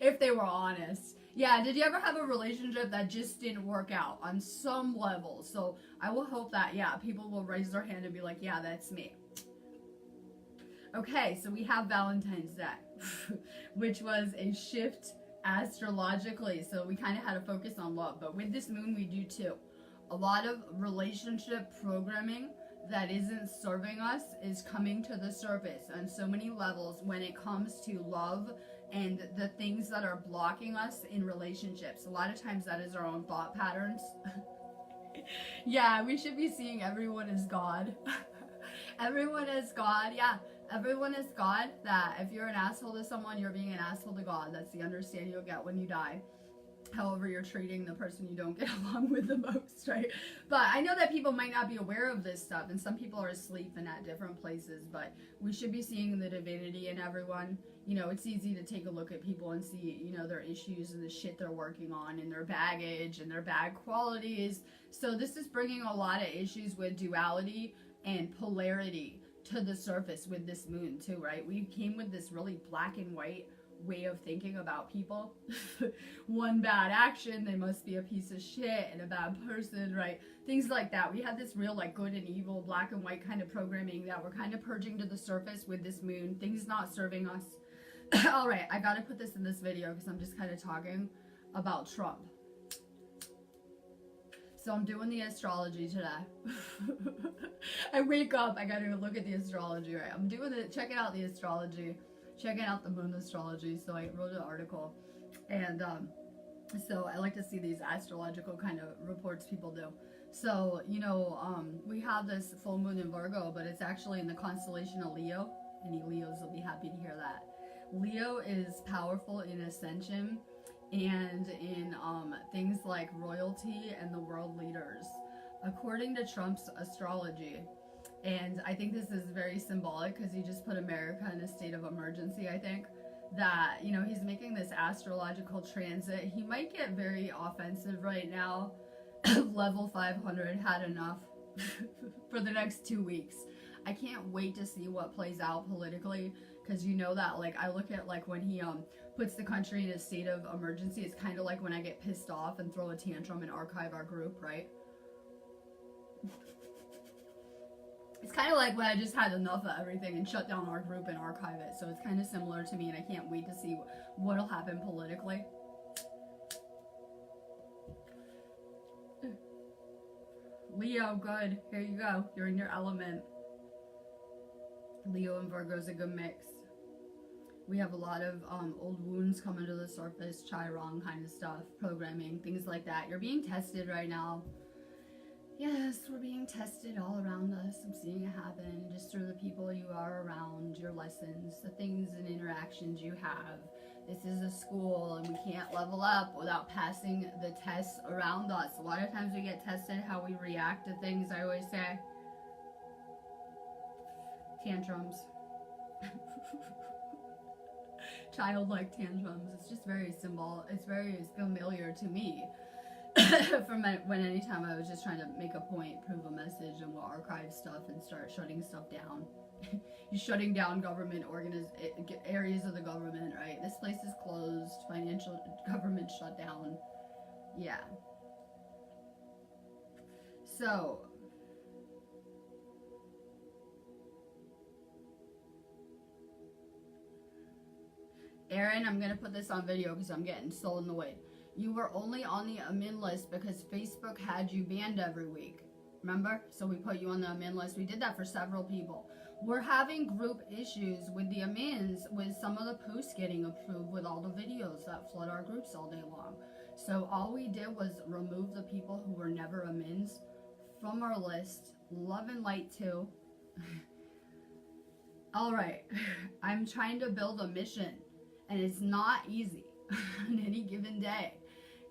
Speaker 1: if they were honest. Yeah, did you ever have a relationship that just didn't work out on some level? So I will hope that, yeah, people will raise their hand and be like, yeah, that's me. Okay, so we have Valentine's Day, which was a shift astrologically. So we kind of had to focus on love. But with this moon, we do too. A lot of relationship programming that isn't serving us is coming to the surface on so many levels when it comes to love and the things that are blocking us in relationships. A lot of times that is our own thought patterns. Yeah, we should be seeing everyone as God. Everyone is God, yeah. Everyone is God. That if you're an asshole to someone, you're being an asshole to God. That's the understanding you'll get when you die. However you're treating the person you don't get along with the most, right? But I know that people might not be aware of this stuff, and some people are asleep and at different places, but we should be seeing the divinity in everyone. You know, it's easy to take a look at people and see, you know, their issues and the shit they're working on and their baggage and their bad qualities. So this is bringing a lot of issues with duality and polarity to the surface with this moon too, right? We came with this really black and white way of thinking about people. One bad action, they must be a piece of shit and a bad person, right? Things like that. We had this real like good and evil, black and white kind of programming that we're kind of purging to the surface with this moon. Things not serving us. All right, I gotta put this in this video because I'm just kind of talking about Trump. So I'm doing the astrology today. I wake up, I gotta look at the astrology, right? I'm doing it, checking out the astrology, checking out the moon astrology. So I wrote an article, and so I like to see these astrological kind of reports people do. So, you know, we have this full moon in Virgo, but it's actually in the constellation of Leo. Any Leos will be happy to hear that. Leo is powerful in Ascension and in things like royalty and the world leaders, according to Trump's astrology. And I think this is very symbolic because he just put America in a state of emergency, I think. That, you know, he's making this astrological transit. He might get very offensive right now. Level 500 had enough for the next 2 weeks. I can't wait to see what plays out politically, because you know that, like, I look at, like, when he puts the country in a state of emergency, it's kind of like when I get pissed off and throw a tantrum and archive our group, right? It's kind of like when I just had enough of everything and shut down our group and archive it. So it's kind of similar to me, and I can't wait to see what'll happen politically. Leo, good. Here you go. You're in your element. Leo and Virgo is a good mix. We have a lot of old wounds coming to the surface, Chiron kind of stuff, programming, things like that. You're being tested right now. Yes, we're being tested all around us. I'm seeing it happen just through the people you are around, your lessons, the things and interactions you have. This is a school, and we can't level up without passing the tests around us. A lot of times we get tested how we react to things, I always say. Tantrums. Childlike tantrums. It's just very symbolic. It's very familiar to me. From when anytime I was just trying to make a point, prove a message, and we'll archive stuff and start shutting stuff down. You're shutting down government areas of the government, right? This place is closed, financial government shut down. Yeah. So Aaron, I'm gonna put this on video because I'm getting so in the way. You were only on the admin list because Facebook had you banned every week. Remember? So we put you on the admin list. We did that for several people. We're having group issues with the admins, with some of the posts getting approved with all the videos that flood our groups all day long. So all we did was remove the people who were never admins from our list. Love and light too. All right, I'm trying to build a mission, and it's not easy on any given day.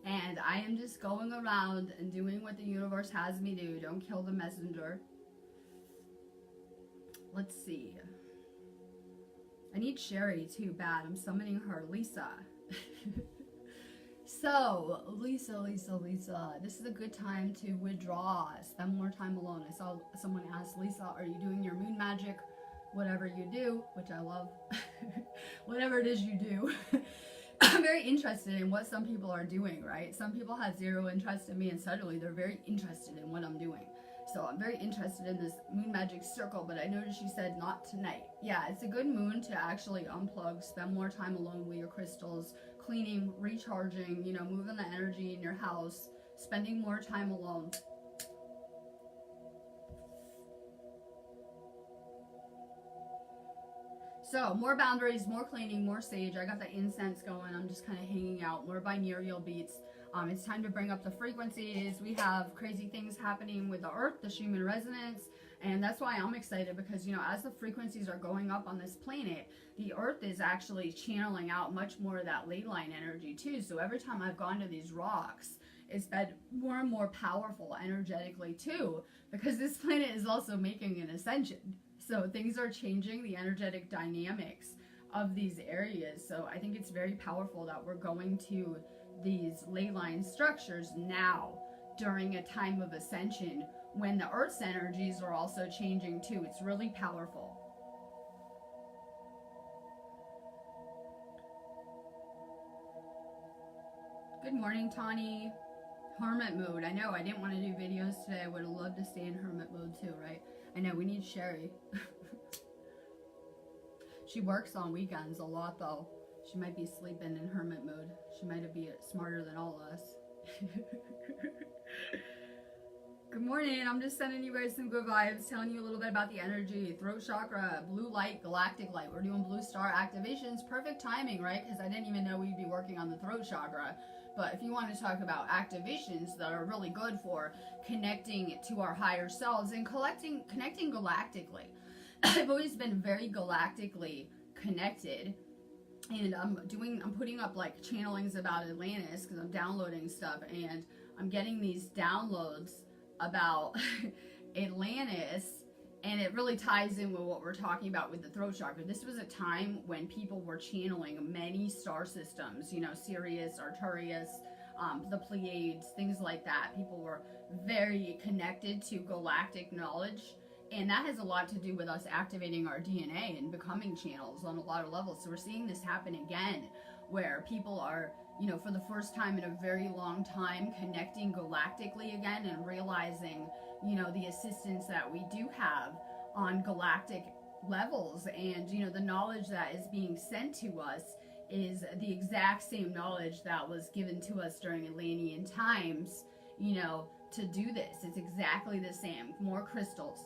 Speaker 1: And I am just going around and doing what the universe has me do. Don't kill the messenger. Let's see. I need Sherry too bad. I'm summoning her. Lisa. So, Lisa. This is a good time to withdraw. Spend more time alone. I saw someone ask, Lisa, are you doing your moon magic? Whatever you do, which I love. Whatever it is you do. I'm very interested in what some people are doing, right? Some people have zero interest in me, and suddenly they're very interested in what I'm doing. So I'm very interested in this moon magic circle, but I noticed she said not tonight. Yeah, it's a good moon to actually unplug, spend more time alone with your crystals, cleaning, recharging, you know, moving the energy in your house, spending more time alone. So, more boundaries, more cleaning, more sage. I got the incense going. I'm just kind of hanging out. More binaural beats. It's time to bring up the frequencies. We have crazy things happening with the earth, the Schumann resonance. And that's why I'm excited because, you know, as the frequencies are going up on this planet, the earth is actually channeling out much more of that ley line energy too. So every time I've gone to these rocks, it's been more and more powerful energetically too, because this planet is also making an ascension. So things are changing the energetic dynamics of these areas. So I think it's very powerful that we're going to these ley line structures now during a time of ascension when the Earth's energies are also changing too. It's really powerful. Good morning, Tawny. Hermit mode. I know I didn't want to do videos today. I would have loved to stay in hermit mode too, right? I know we need Sherry. She works on weekends a lot though. She might be sleeping in hermit mode. She might be smarter than all of us. Good morning. I'm just sending you guys some good vibes, telling you a little bit about the energy, throat chakra, blue light, galactic light. We're doing blue star activations. Perfect timing, right? Because I didn't even know we'd be working on the throat chakra. But if you want to talk about activations that are really good for connecting to our higher selves and connecting galactically. I've always been very galactically connected. And I'm putting up like channelings about Atlantis because I'm downloading stuff, and I'm getting these downloads about Atlantis, and it really ties in with what we're talking about with the throat chakra. This was a time when people were channeling many star systems, you know, Sirius, Arcturus, the Pleiades, things like that. People were very connected to galactic knowledge. And that has a lot to do with us activating our DNA and becoming channels on a lot of levels. So we're seeing this happen again, where people are, you know, for the first time in a very long time, connecting galactically again and realizing, you know, the assistance that we do have on galactic levels. And, you know, the knowledge that is being sent to us is the exact same knowledge that was given to us during Atlantean times, you know, to do this. It's exactly the same. More crystals,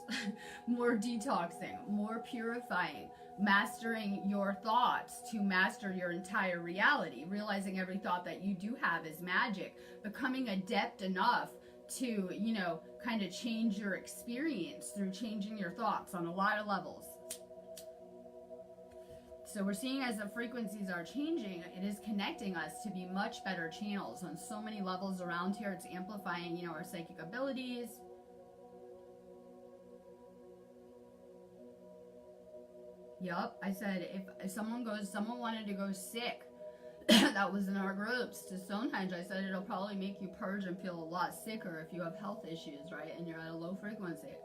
Speaker 1: more detoxing, more purifying, mastering your thoughts to master your entire reality, realizing every thought that you do have is magic, becoming adept enough to, you know, kind of change your experience through changing your thoughts on a lot of levels. So we're seeing as the frequencies are changing, it is connecting us to be much better channels on so many levels around here. It's amplifying, you know, our psychic abilities. Yup, I said if someone wanted to go sick, that was in our groups, to Stonehenge, I said it'll probably make you purge and feel a lot sicker if you have health issues, right? And you're at a low frequency.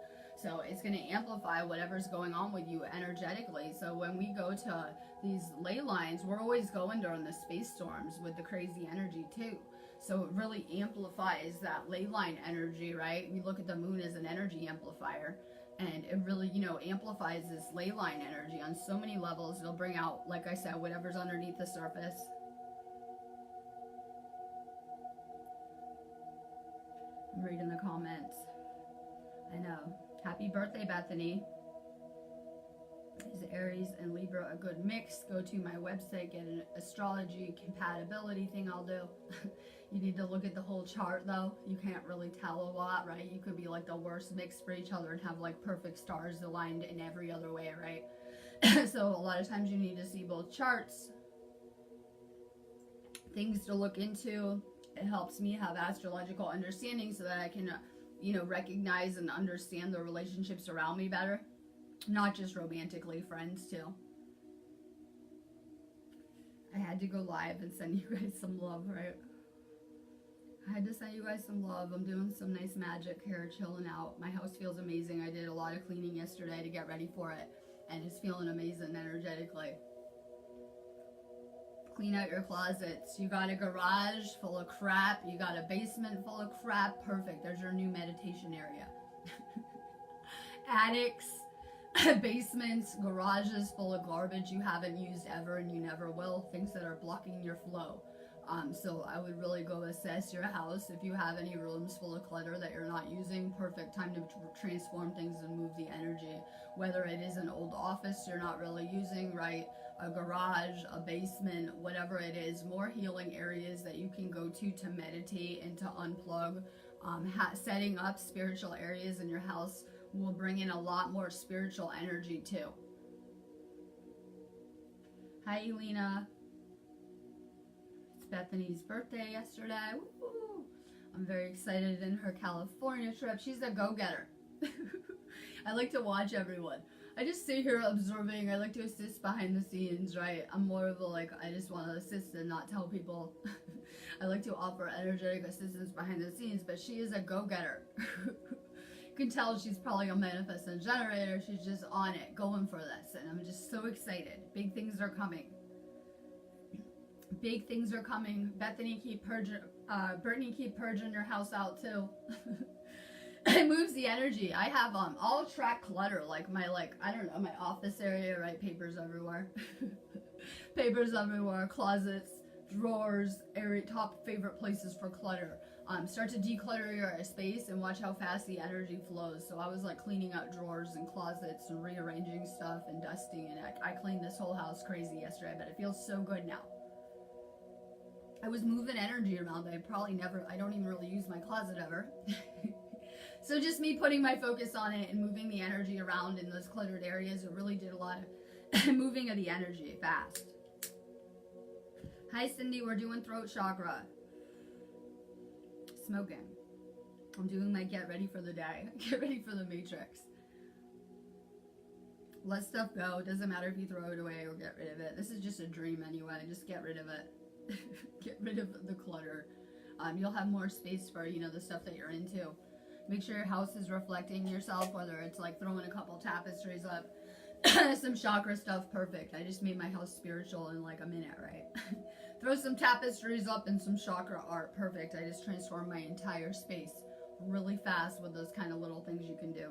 Speaker 1: So it's going to amplify whatever's going on with you energetically. So when we go to these ley lines, we're always going during the space storms with the crazy energy too. So it really amplifies that ley line energy, right? We look at the moon as an energy amplifier, and it really, you know, amplifies this ley line energy on so many levels. It'll bring out, like I said, whatever's underneath the surface. I'm reading the comments. I know. Happy birthday, Bethany. Is Aries and Libra a good mix? Go to my website, get an astrology compatibility thing I'll do. You need to look at the whole chart though. You can't really tell a lot, right? You could be like the worst mixed for each other and have like perfect stars aligned in every other way, right? So a lot of times you need to see both charts. Things to look into. It helps me have astrological understanding so that I can, recognize and understand the relationships around me better. Not just romantically, friends too. I had to go live and send you guys some love, right? I had to send you guys some love. I'm doing some nice magic here, chilling out. My house feels amazing. I did a lot of cleaning yesterday to get ready for it, and it's feeling amazing energetically. Clean out your closets. You got a garage full of crap. You got a basement full of crap. Perfect. There's your new meditation area. Attics, basements, garages full of garbage you haven't used ever and you never will. Things that are blocking your flow. So I would really go assess your house. If you have any rooms full of clutter that you're not using, perfect time to transform things and move the energy. Whether it is an old office you're not really using, right? A garage, a basement, whatever it is, more healing areas that you can go to meditate and to unplug. Setting up spiritual areas in your house will bring in a lot more spiritual energy too. Hi, Elena. Bethany's birthday yesterday. Woo-hoo. I'm very excited in her California trip. She's a go-getter. I like to watch everyone. I just sit here observing. I like to assist behind the scenes, right? I'm more of a I just want to assist and not tell people. I like to offer energetic assistance behind the scenes, but she is a go-getter. You can tell she's probably a manifesting generator. She's just on it, going for this, and I'm just so excited. Big things are coming. Big things are coming. Bethany, keep purging. Brittany, keep purging your house out too. It moves the energy. I have all track clutter, like my I don't know, my office area, right? Papers everywhere. Papers everywhere, closets, drawers, top favorite places for clutter. Start to declutter your space and watch how fast the energy flows. So I was cleaning out drawers and closets and rearranging stuff and dusting, and I cleaned this whole house crazy yesterday, but it feels so good now. I was moving energy around. I don't even really use my closet ever. So just me putting my focus on it and moving the energy around in those cluttered areas, it really did a lot of moving of the energy fast. Hi, Cindy. We're doing throat chakra. Smoking. I'm doing my get ready for the day. Get ready for the matrix. Let stuff go. Doesn't matter if you throw it away or get rid of it. This is just a dream anyway. Just get rid of it. Get rid of the clutter. You'll have more space for the stuff that you're into. Make sure your house is reflecting yourself, whether it's throwing a couple tapestries up, some chakra stuff. Perfect. I just made my house spiritual in a minute, right? Throw some tapestries up and some chakra art. Perfect. I just transformed my entire space really fast with those kind of little things you can do.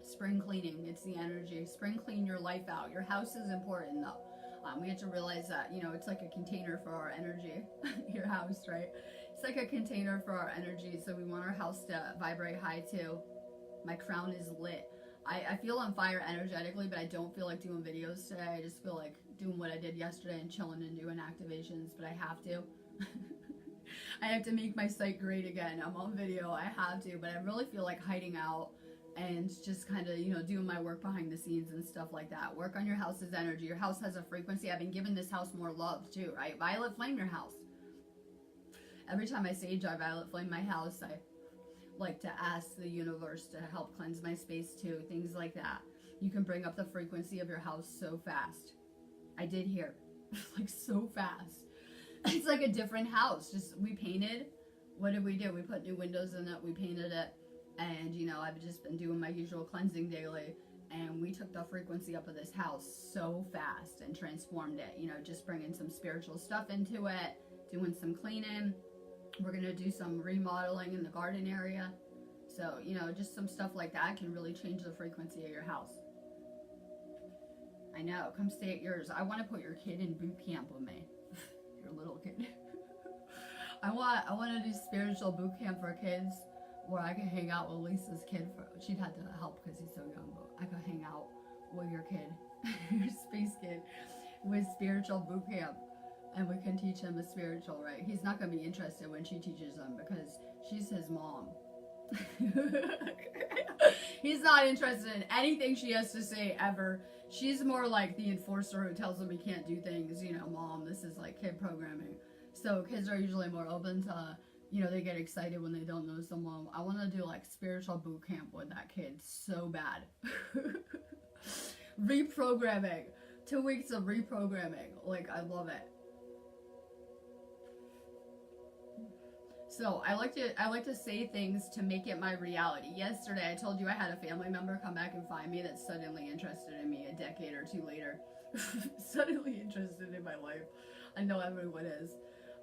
Speaker 1: Spring cleaning, it's the energy. Spring clean your life out. Your house is important though. We have to realize that, it's like a container for our energy. Your house, right? It's like a container for our energy, so we want our house to vibrate high too. My crown is lit. I feel on fire energetically, but I don't feel like doing videos today. I just feel like doing what I did yesterday and chilling and doing activations, but I have to. I have to make my site great again. I'm on video, I have to, but I really feel like hiding out and just kind of, doing my work behind the scenes and stuff like that. Work on your house's energy. Your house has a frequency. I've been giving this house more love too, right? Violet flame your house. Every time I sage, I violet flame my house. I like to ask the universe to help cleanse my space too. Things like that. You can bring up the frequency of your house so fast. I did here. So fast. It's like a different house. We painted. What did we do? We put new windows in it. We painted it. And, I've just been doing my usual cleansing daily. And we took the frequency up of this house so fast and transformed it. Just bringing some spiritual stuff into it. Doing some cleaning. We're going to do some remodeling in the garden area. So, just some stuff like that can really change the frequency of your house. I know. Come stay at yours. I want to put your kid in boot camp with me. Your little kid. I want to do spiritual boot camp for kids where I can hang out with Lisa's kid. She'd have to help because he's so young, but I could hang out with your kid, your space kid, with spiritual boot camp. And we can teach him a spiritual, right? He's not going to be interested when she teaches him because she's his mom. He's not interested in anything she has to say ever. She's more like the enforcer who tells him he can't do things. You know, mom, this is like kid programming. So kids are usually more open to, you know, they get excited when they don't know someone. I want to do like spiritual boot camp with that kid so bad. Reprogramming. 2 weeks of reprogramming. Like, I love it. So I like to say things to make it my reality. Yesterday I told you I had a family member come back and find me that's suddenly interested in me a decade or two later. Suddenly interested in my life. I know everyone is.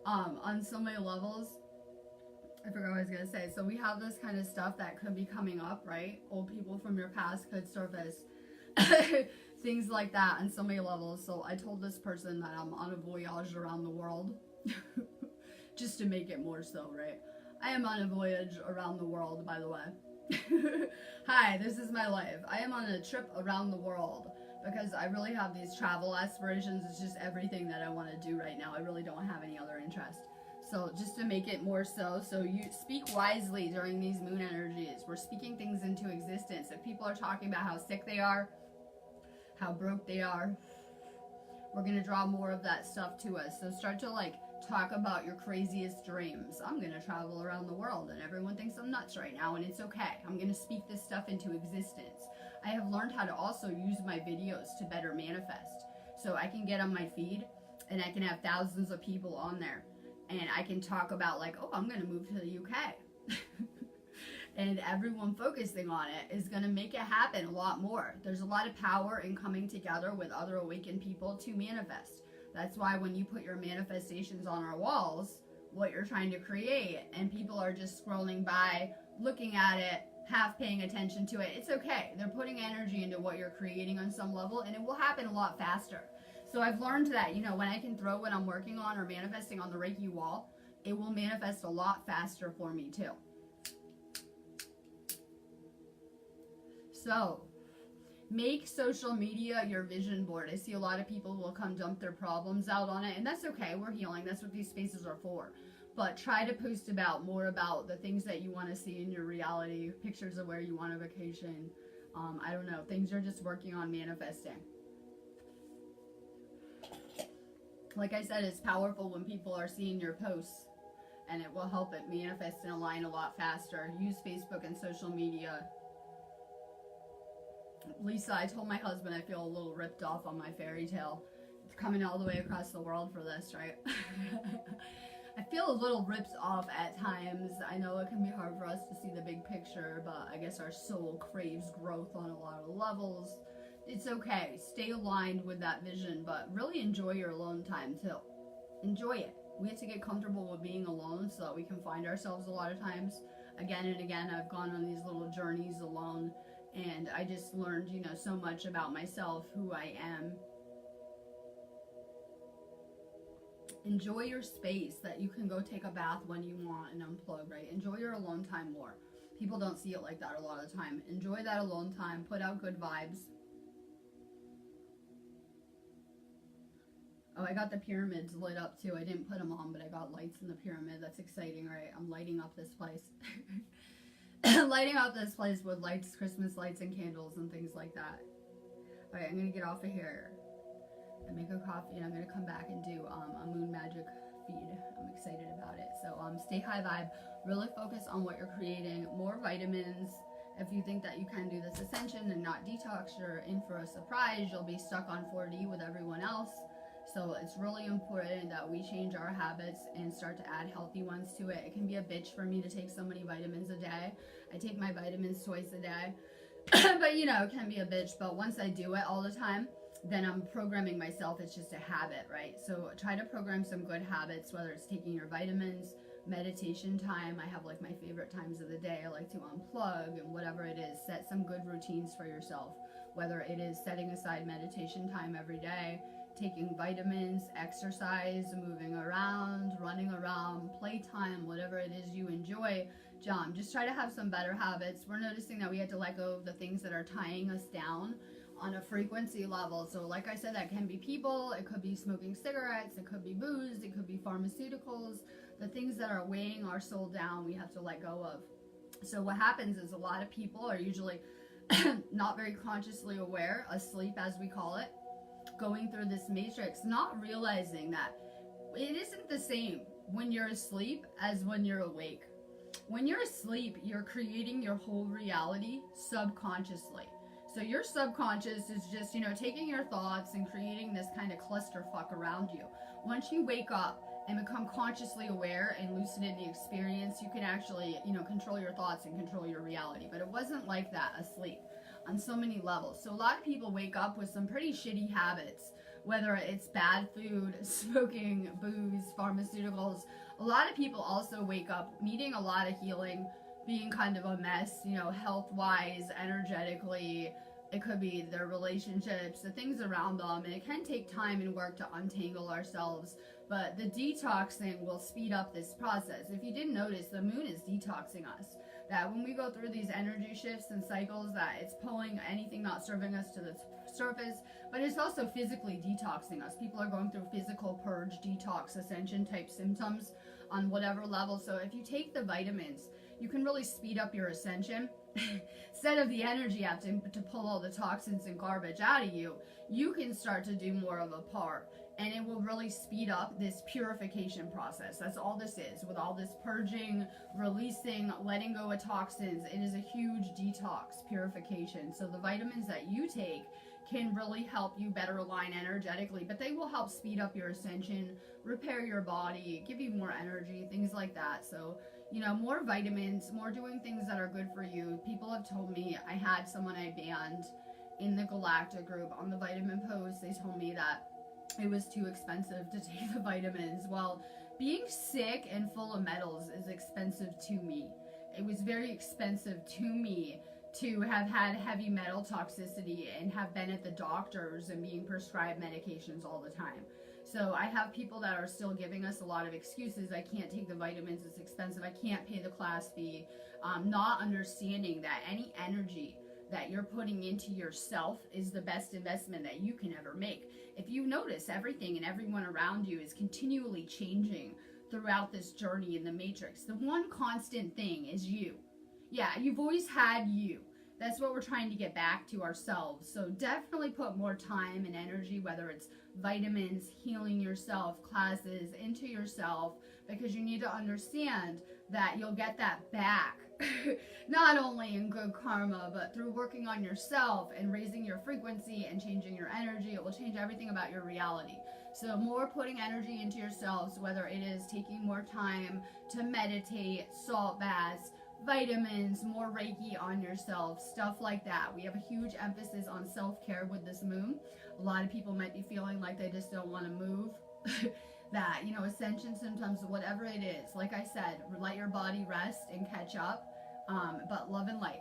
Speaker 1: On so many levels. I forgot what I was gonna say. So we have this kind of stuff that could be coming up, right? Old people from your past could surface. Things like that on so many levels. So I told this person that I'm on a voyage around the world. Just to make it more so, right? I am on a voyage around the world, by the way. Hi, this is my life. I am on a trip around the world because I really have these travel aspirations. It's just everything that I want to do right now. I really don't have any other interest. So just to make it more so you speak wisely during these moon energies. We're speaking things into existence. If people are talking about how sick they are, how broke they are, we're going to draw more of that stuff to us. So start to like talk about your craziest dreams. I'm going to travel around the world and everyone thinks I'm nuts right now, and it's okay. I'm going to speak this stuff into existence. I have learned how to also use my videos to better manifest. So I can get on my feed and I can have thousands of people on there and I can talk about like, oh, I'm going to move to the UK. And everyone focusing on it is going to make it happen a lot more. There's a lot of power in coming together with other awakened people to manifest. That's why when you put your manifestations on our walls, what you're trying to create, and people are just scrolling by, looking at it, half paying attention to it, it's okay. They're putting energy into what you're creating on some level, and it will happen a lot faster. So I've learned that, you know, when I can throw what I'm working on or manifesting on the Reiki wall, it will manifest a lot faster for me too. So, make social media your vision board. I see a lot of people will come dump their problems out on it, and that's okay. We're healing. That's what these spaces are for. But try to post more about the things that you want to see in your reality, pictures of where you want a vacation. I don't know, things you're just working on manifesting. Like I said, it's powerful when people are seeing your posts, and it will help it manifest and align a lot faster. Use Facebook and social media. Lisa, I told my husband I feel a little ripped off on my fairy tale. Coming all the way across the world for this, right? I feel a little ripped off at times. I know it can be hard for us to see the big picture, but I guess our soul craves growth on a lot of levels. It's okay. Stay aligned with that vision, but really enjoy your alone time too. Enjoy it. We have to get comfortable with being alone so that we can find ourselves a lot of times. Again and again, I've gone on these little journeys alone. And I just learned, you know, so much about myself, who I am. Enjoy your space, that you can go take a bath when you want and unplug, right? Enjoy your alone time more. People don't see it like that a lot of the time. Enjoy that alone time. Put out good vibes. Oh, I got the pyramids lit up too. I didn't put them on, but I got lights in the pyramid. That's exciting, right? I'm lighting up this place. Lighting up this place with lights, Christmas lights and candles and things like that. Alright, I'm going to get off of here and make a coffee, and I'm going to come back and do a moon magic feed. I'm excited about it. So stay high vibe. Really focus on what you're creating. More vitamins. If you think that you can do this ascension and not detox, you're in for a surprise. You'll be stuck on 4D with everyone else. So it's really important that we change our habits and start to add healthy ones to it. It can be a bitch for me to take so many vitamins a day. I take my vitamins twice a day. But you know, it can be a bitch. But once I do it all the time, then I'm programming myself. It's just a habit, right? So try to program some good habits, whether it's taking your vitamins, meditation time. I have like my favorite times of the day. I like to unplug and whatever it is. Set some good routines for yourself. Whether it is setting aside meditation time every day, taking vitamins, exercise, moving around, running around, playtime, whatever it is you enjoy. Just try to have some better habits. We're noticing that we have to let go of the things that are tying us down. on a frequency level. So like I said, that can be people, it could be smoking cigarettes, it could be booze, it could be pharmaceuticals. The things that are weighing our soul down, we have to let go of. So what happens is a lot of people are usually not very consciously aware, asleep as we call it, going through this matrix, not realizing that it isn't the same when you're asleep as when you're awake. When you're asleep, you're creating your whole reality subconsciously. So your subconscious is just, taking your thoughts and creating this kind of clusterfuck around you. Once you wake up and become consciously aware and lucid in the experience, you can actually, control your thoughts and control your reality. But it wasn't like that asleep on so many levels. So a lot of people wake up with some pretty shitty habits, whether it's bad food, smoking, booze, pharmaceuticals. A lot of people also wake up needing a lot of healing, being kind of a mess, health-wise, energetically. It could be their relationships, the things around them, and it can take time and work to untangle ourselves. But the detoxing will speed up this process. If you didn't notice, the moon is detoxing us. That when we go through these energy shifts and cycles, that it's pulling anything not serving us to the surface, but it's also physically detoxing us. People are going through physical purge, detox, ascension type symptoms on whatever level. So if you take the vitamins, you can really speed up your ascension. Instead of the energy having to pull all the toxins and garbage out of you, you can start to do more of a part, and it will really speed up this purification process. That's all this is. With all this purging, releasing, letting go of toxins, it is a huge detox, purification. So the vitamins that you take can really help you better align energetically, but they will help speed up your ascension, repair your body, give you more energy, things like that. So more vitamins, more doing things that are good for you. People have told me, I had someone I banned in the Galactic group on the vitamin post. They told me that it was too expensive to take the vitamins. Well, being sick and full of metals is expensive to me. It was very expensive to me to have had heavy metal toxicity and have been at the doctors and being prescribed medications all the time. So I have people that are still giving us a lot of excuses. I can't take the vitamins, it's expensive, I can't pay the class fee. Not understanding that any energy that you're putting into yourself is the best investment that you can ever make. If you notice, everything and everyone around you is continually changing throughout this journey in the matrix. The one constant thing is you. Yeah, you've always had you. That's what we're trying to get back to ourselves. So definitely put more time and energy, whether it's vitamins, healing yourself, classes, into yourself, because you need to understand that you'll get that back. Not only in good karma, but through working on yourself and raising your frequency and changing your energy. It will change everything about your reality. So more putting energy into yourselves, whether it is taking more time to meditate, salt baths, vitamins, more Reiki on yourself, stuff like that. We have a huge emphasis on self-care with this moon. A lot of people might be feeling like they just don't want to move. That, ascension symptoms, whatever it is, like I said, let your body rest and catch up. But love and light.